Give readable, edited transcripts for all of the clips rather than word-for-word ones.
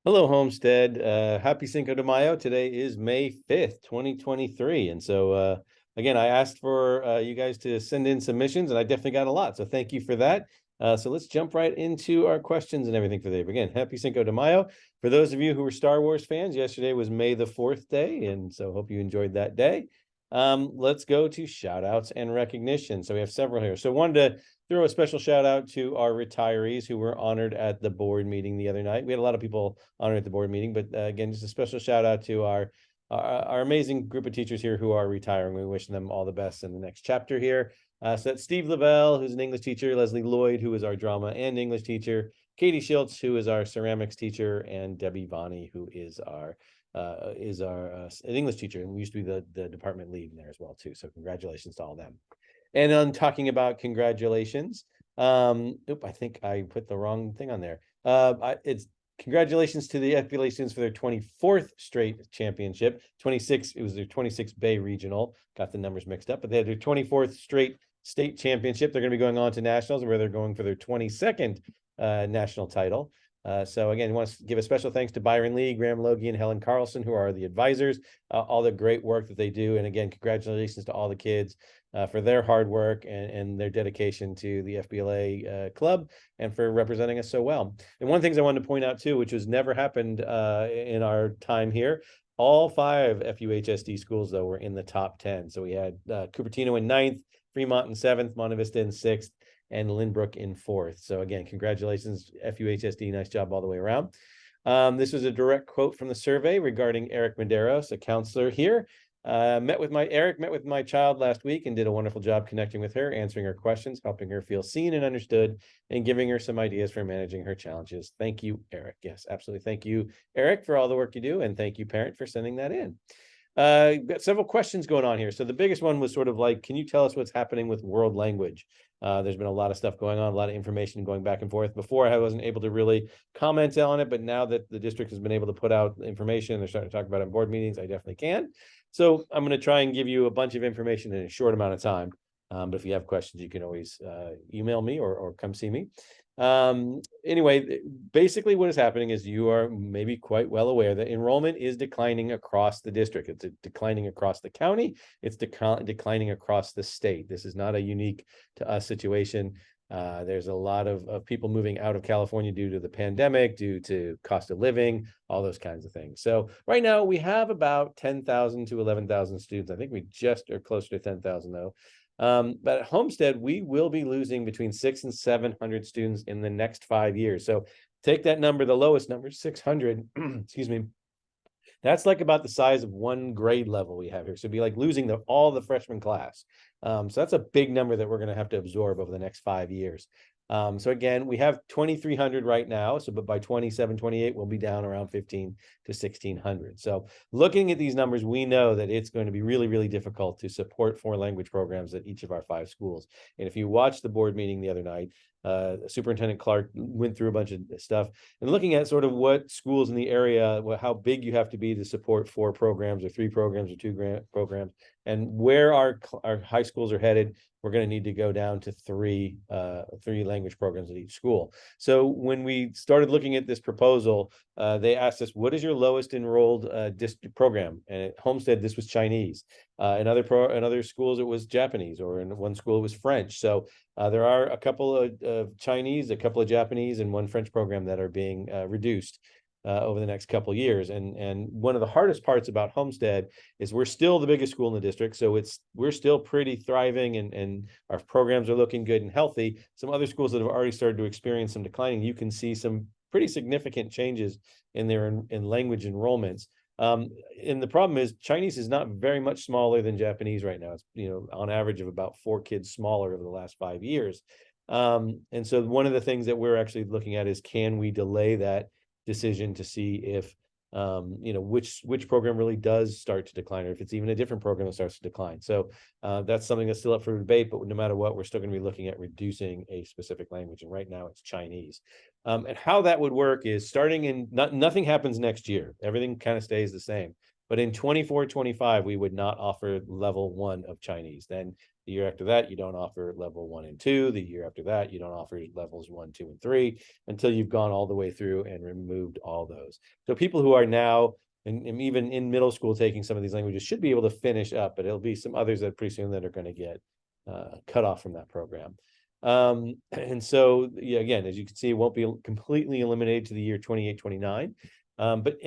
Hello, Homestead. Happy Cinco de Mayo. Today is May 5th, 2023. And so, again, I asked for you guys to send in submissions, and I definitely got a lot. So thank you for that. So let's jump right into our questions and everything for the day. But again, happy Cinco de Mayo. For those of you who were Star Wars fans, yesterday was May the 4th day. And so hope you enjoyed that day. Let's go to shout outs and recognition. So we have several here. So wanted to throw a special shout out to our retirees who were honored at the board meeting the other night. We had a lot of people honored at the board meeting, but again, just a special shout out to our amazing group of teachers here who are retiring. We wish them all the best in the next chapter here. So that's Steve Lavelle, who's an English teacher, Leslie Lloyd, who is our drama and English teacher, Katie Schultz, who is our ceramics teacher, and Debbie Vani, who is our an English teacher, and we used to be the department lead in there as well too. So congratulations to all of them. And on talking about congratulations, I think I put the wrong thing on there. It's congratulations to the FBLA students for their 24th straight championship. 26, it was their 26th Bay Regional. Got the numbers mixed up, but they had their 24th straight state championship. They're going to be going on to nationals, where they're going for their 22nd national title. So again, I want to give a special thanks to Byron Lee, Graham Logie, and Helen Carlson, who are the advisors, all the great work that they do. And again, congratulations to all the kids for their hard work and their dedication to the FBLA club and for representing us so well. And one of the things I wanted to point out too, which has never happened in our time here, all 5 FUHSD schools, though, were in the top 10. So we had Cupertino in 9th, Fremont in 7th, Monte Vista in 6th, and Lynbrook in 4th. So again, congratulations, FUHSD. Nice job all the way around. This was a direct quote from the survey regarding Eric Medeiros, a counselor here. Eric met with my child last week and did a wonderful job connecting with her, answering her questions, helping her feel seen and understood, and giving her some ideas for managing her challenges. Thank you, Eric. Yes, absolutely. Thank you, Eric, for all the work you do. And thank you, parent, for sending that in. Got several questions going on here. So the biggest one was sort of like, can you tell us what's happening with world language? There's been a lot of stuff going on, a lot of information going back and forth. Before, I wasn't able to really comment on it, but now that the district has been able to put out information, they're starting to talk about it in board meetings, I definitely can. So I'm going to try and give you a bunch of information in a short amount of time. But if you have questions, you can always email me or come see me. Anyway, basically what is happening is you are maybe quite well aware that enrollment is declining across the district. It's declining across the county. It's declining across the state. This is not a unique to us situation. There's a lot of people moving out of California due to the pandemic, due to cost of living, all those kinds of things. So right now we have about 10,000 to 11,000 students. I think we just are closer to 10,000 though. But at Homestead, we will be losing between 600 and 700 students in the next 5 years. So take that number, the lowest number, 600, excuse me. That's like about the size of one grade level we have here. So it'd be like losing all the freshman class. So that's a big number that we're going to have to absorb over the next 5 years. So again, we have 2,300 right now. So, but by 27, 28, we'll be down around 15 to 1,600. So looking at these numbers, we know that it's going to be really, really difficult to support foreign language programs at each of our 5 schools. And if you watched the board meeting the other night, Superintendent Clark went through a bunch of stuff and looking at sort of what schools in the area, how big you have to be to support 4 programs or 3 programs or 2 programs, and where our high schools are headed. We're going to need to go down to 3 language programs at each school. So when we started looking at this proposal, they asked us, what is your lowest enrolled district program? And at Homestead, this was Chinese. In other schools, it was Japanese, or in one school, it was French. So there are a couple of Chinese, a couple of Japanese, and 1 French program that are being reduced over the next couple of years. And one of the hardest parts about Homestead is we're still the biggest school in the district. So we're still pretty thriving, and our programs are looking good and healthy. Some other schools that have already started to experience some declining, you can see some pretty significant changes in their in language enrollments. And the problem is Chinese is not very much smaller than Japanese right now. It's, on average of about 4 kids smaller over the last 5 years. And so one of the things that we're actually looking at is, can we delay that decision to see if which program really does start to decline, or if it's even a different program that starts to decline. So that's something that's still up for debate, but no matter what, we're still going to be looking at reducing a specific language, and right now it's Chinese. And how that would work is starting in nothing happens next year, everything kind of stays the same, but in 24-25 we would not offer level 1 of Chinese. Then The year after that, you don't offer level 1 and 2. The year after that, you don't offer levels 1, 2, and 3 until you've gone all the way through and removed all those. So people who are now, and even in middle school taking some of these languages should be able to finish up, but it'll be some others that pretty soon that are going to get cut off from that program. And so, yeah, again, as you can see, it won't be completely eliminated to the year 28, 29. But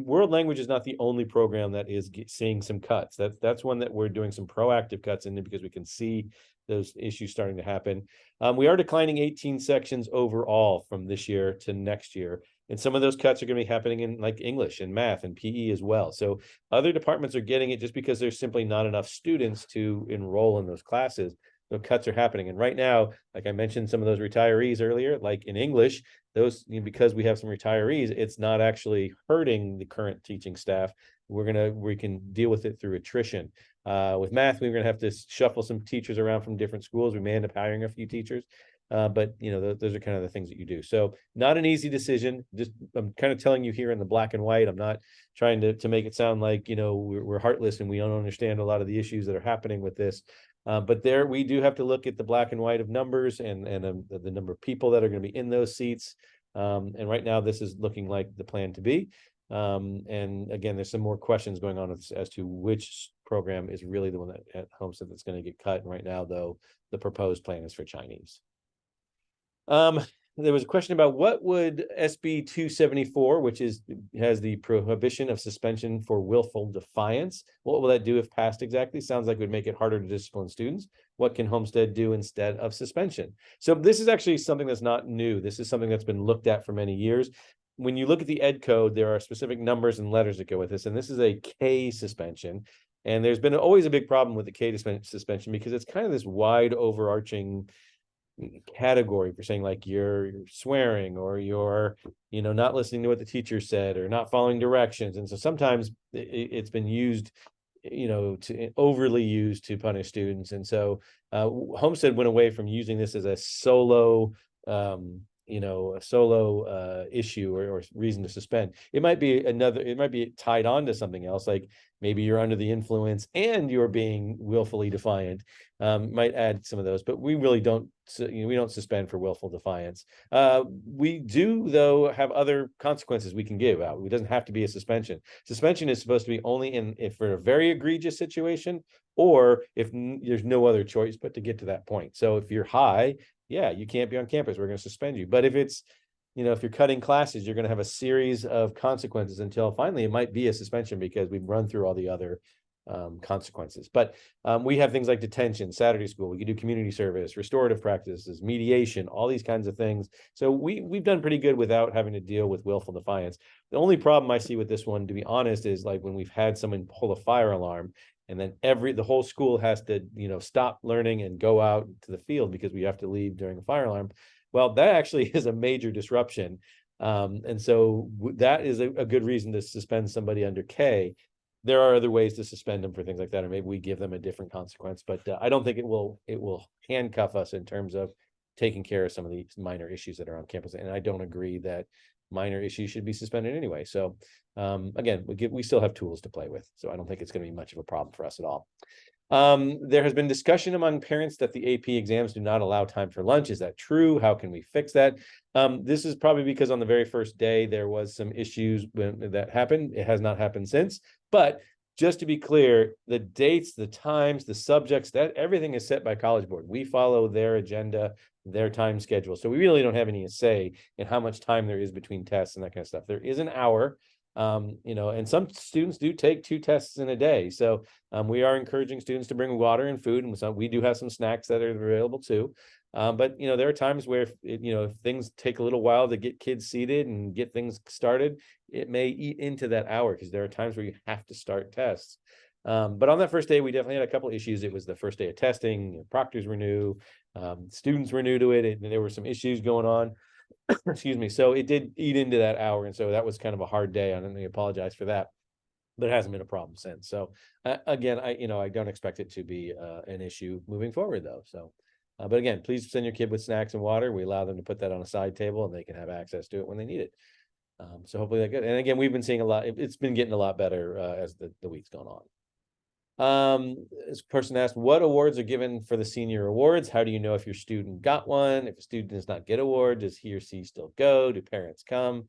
world language is not the only program that is seeing some cuts. That's one that we're doing some proactive cuts in because we can see those issues starting to happen. We are declining 18 sections overall from this year to next year. And some of those cuts are going to be happening in like English and math and PE as well. So other departments are getting it just because there's simply not enough students to enroll in those classes. The cuts are happening. And right now, like I mentioned, some of those retirees earlier, like in English, those, because we have some retirees, it's not actually hurting the current teaching staff. We can deal with it through attrition. With math, we're going to have to shuffle some teachers around from different schools. We may end up hiring a few teachers. But those are kind of the things that you do. So not an easy decision. Just I'm kind of telling you here in the black and white. I'm not trying to make it sound like we're heartless and we don't understand a lot of the issues that are happening with this. But there we do have to look at the black and white of numbers and the number of people that are going to be in those seats. And right now this is looking like the plan to be. And again, there's some more questions going on as to which program is really the one that at Homestead that's going to get cut. And right now, though, the proposed plan is for Chinese. There was a question about what would SB 274, which has the prohibition of suspension for willful defiance. What will that do if passed exactly? Sounds like it would make it harder to discipline students. What can Homestead do instead of suspension? So this is actually something that's not new. This is something that's been looked at for many years. When you look at the ed code, there are specific numbers and letters that go with this, and this is a K suspension. And there's been always a big problem with the K suspension because it's kind of this wide overarching category for saying like you're swearing or you're not listening to what the teacher said or not following directions. And so sometimes it's been used to overly used to punish students. And so Homestead went away from using this as a solo issue or reason to suspend. It might be tied on to something else, like maybe you're under the influence and you're being willfully defiant. Might add some of those, but we really don't we don't suspend for willful defiance. We do, though, have other consequences we can give out. It doesn't have to be a suspension. Suspension is supposed to be only if for a very egregious situation or if there's no other choice but to get to that point. So if you're high, yeah, you can't be on campus. We're going to suspend you. But if it's, if you're cutting classes, you're going to have a series of consequences until finally it might be a suspension because we've run through all the other consequences. But we have things like detention, Saturday school. We can do community service, restorative practices, mediation, all these kinds of things. So we've done pretty good without having to deal with willful defiance. The only problem I see with this one, to be honest, is like when we've had someone pull a fire alarm and then the whole school has to, stop learning and go out to the field because we have to leave during a fire alarm. Well, that actually is a major disruption. And so that is a good reason to suspend somebody under K. There are other ways to suspend them for things like that, or maybe we give them a different consequence, but I don't think it will handcuff us in terms of taking care of some of these minor issues that are on campus. And I don't agree that minor issues should be suspended anyway. So again, we still have tools to play with. So I don't think it's going to be much of a problem for us at all. There has been discussion among parents that the AP exams do not allow time for lunch. Is that true? How can we fix that? This is probably because on the very first day, there was some issues when that happened. It has not happened since, but just to be clear, the dates, the times, the subjects, that everything is set by College Board. We follow their agenda, their time schedule. So we really don't have any say in how much time there is between tests and that kind of stuff. There is an hour. And some students do take 2 tests in a day. So we are encouraging students to bring water and food, and we do have some snacks that are available too. But there are times where if things take a little while to get kids seated and get things started, it may eat into that hour because there are times where you have to start tests. But on that first day, we definitely had a couple of issues. It was the first day of testing. Proctors were new, students were new to it, and there were some issues going on. Excuse me. So it did eat into that hour. And so that was kind of a hard day. I apologize for that, but it hasn't been a problem since. So again, I don't expect it to be an issue moving forward though. So, but again, please send your kid with snacks and water. We allow them to put that on a side table and they can have access to it when they need it. So hopefully that good. And again, we've been seeing a lot. It's been getting a lot better as the week's gone on. This person asked, what awards are given for the senior awards? How do you know if your student got one? If a student does not get award, does he or she still go? Do parents come?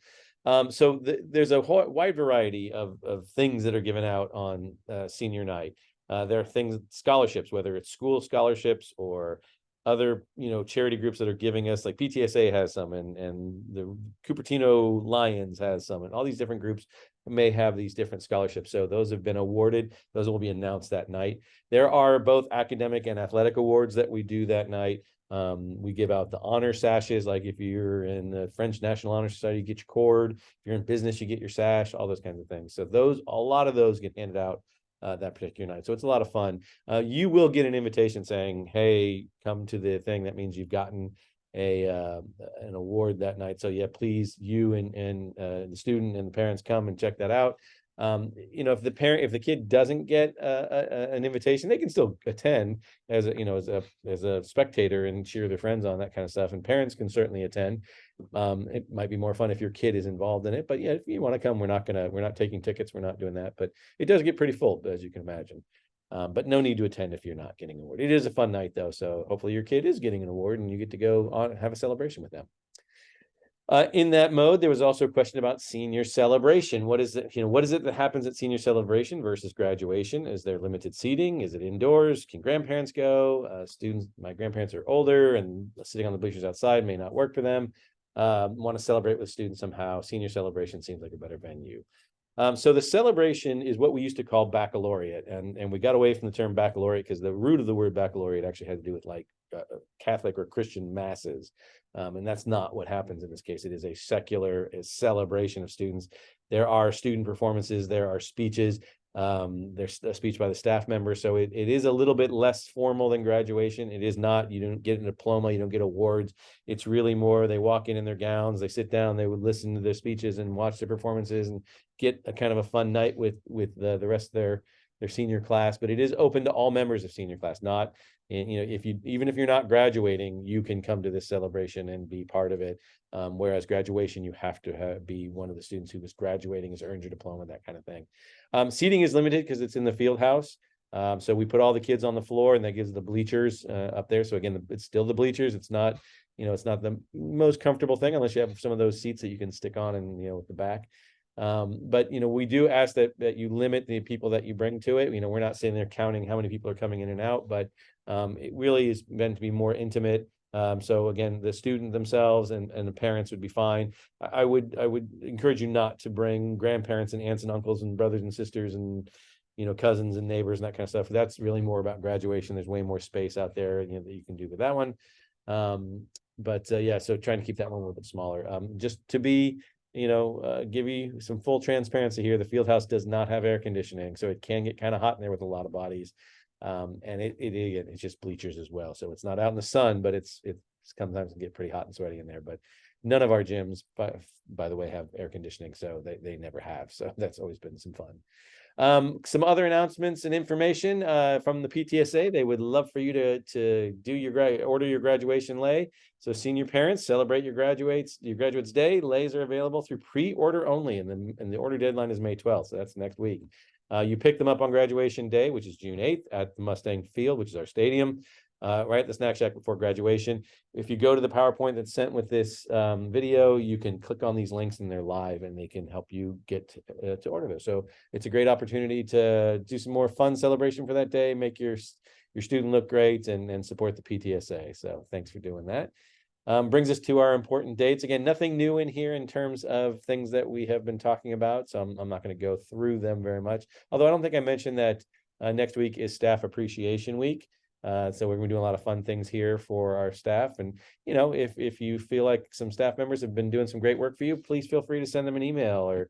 So there's a wide variety of things that are given out on senior night. There are things, scholarships, whether it's school scholarships or other, charity groups that are giving us, like PTSA has some, and the Cupertino Lions has some, and all these different groups may have these different scholarships. So those have been awarded. Those will be announced that night. There are both academic and athletic awards that we do that night. We give out the honor sashes, like if you're in the French National Honor Society, you get your cord. If you're in business, you get your sash, all those kinds of things. So a lot of those get handed out that particular night. So it's a lot of fun. You will get an invitation saying, hey, come to the thing. That means you've gotten an award that night. So yeah, please, you and the student and the parents come and check that out. If the kid doesn't get an invitation, they can still attend as a spectator and cheer their friends on, that kind of stuff. And parents can certainly attend. It might be more fun if your kid is involved in it, but yeah, if you want to come, we're not taking tickets. We're not doing that, but it does get pretty full, as you can imagine. But no need to attend if you're not getting an award. It is a fun night though, so hopefully your kid is getting an award and you get to go on and have a celebration with them. In that mode, there was also a question about senior celebration. What is it that happens at senior celebration versus graduation? Is there limited seating? Is it indoors? Can grandparents go? My grandparents are older and sitting on the bleachers outside may not work for them. Want to celebrate with students somehow. Senior celebration seems like a better venue. So the celebration is what we used to call baccalaureate, and we got away from the term baccalaureate because the root of the word baccalaureate actually had to do with like Catholic or Christian masses, and that's not what happens in this case. It is a secular celebration of students. There are student performances, there are speeches, there's a speech by the staff members, so it is a little bit less formal than graduation. It is not, you don't get a diploma, you don't get awards. It's really more, they walk in their gowns, they sit down, they would listen to their speeches and watch their performances and get a kind of a fun night with the rest of their senior class. But it is open to all members of senior class. Not, even if you're not graduating, you can come to this celebration and be part of it. Whereas graduation, you have to be one of the students who was graduating, has earned your diploma, that kind of thing. Seating is limited because it's in the field house. So we put all the kids on the floor, and that gives the bleachers up there. So again, it's still the bleachers. It's not, it's not the most comfortable thing unless you have some of those seats that you can stick on and, with the back. But we do ask that you limit the people that you bring to it. We're not sitting there counting how many people are coming in and out, but it really is meant to be more intimate. So again, the student themselves and the parents would be fine. I would encourage you not to bring grandparents and aunts and uncles and brothers and sisters and cousins and neighbors and that kind of stuff. That's really more about graduation. There's way more space out there that you can do with that one. But yeah, so trying to keep that one a little bit smaller. Just to be give you some full transparency here, the field house does not have air conditioning, so it can get kind of hot in there with a lot of bodies. And it's just bleachers as well, so it's not out in the sun, but it sometimes can get pretty hot and sweaty in there. But none of our gyms, by the way, have air conditioning, so they never have. So that's always been some fun. Some other announcements and information from the PTSA. They would love for you to do order your graduation lei. So senior parents, celebrate your graduates day. Leis are available through pre-order only, and the order deadline is May 12th, so that's next week. You pick them up on graduation day, which is June 8th at the Mustang Field, which is our stadium, right at the Snack Shack before graduation. If you go to the PowerPoint that's sent with this video, you can click on these links and they're live, and they can help you get to order those. So it's a great opportunity to do some more fun celebration for that day, make your student look great, and support the PTSA. So thanks for doing that. Brings us to our important dates. Again, nothing new in here in terms of things that we have been talking about, so I'm not going to go through them very much. Although I don't think I mentioned that next week is Staff Appreciation Week. So we're going to be doing a lot of fun things here for our staff. And, if you feel like some staff members have been doing some great work for you, please feel free to send them an email or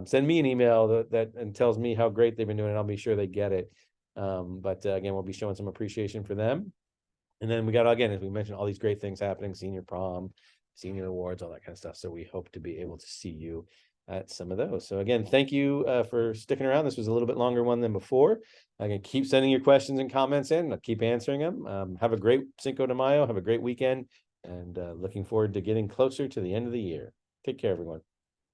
send me an email that tells me how great they've been doing, and I'll be sure they get it. But again, we'll be showing some appreciation for them. And then we got, again, as we mentioned, all these great things happening, senior prom, senior awards, all that kind of stuff. So we hope to be able to see you at some of those. So again, thank you for sticking around. This was a little bit longer one than before. Again, keep sending your questions and comments in. I'll keep answering them. Have a great Cinco de Mayo. Have a great weekend. And looking forward to getting closer to the end of the year. Take care, everyone.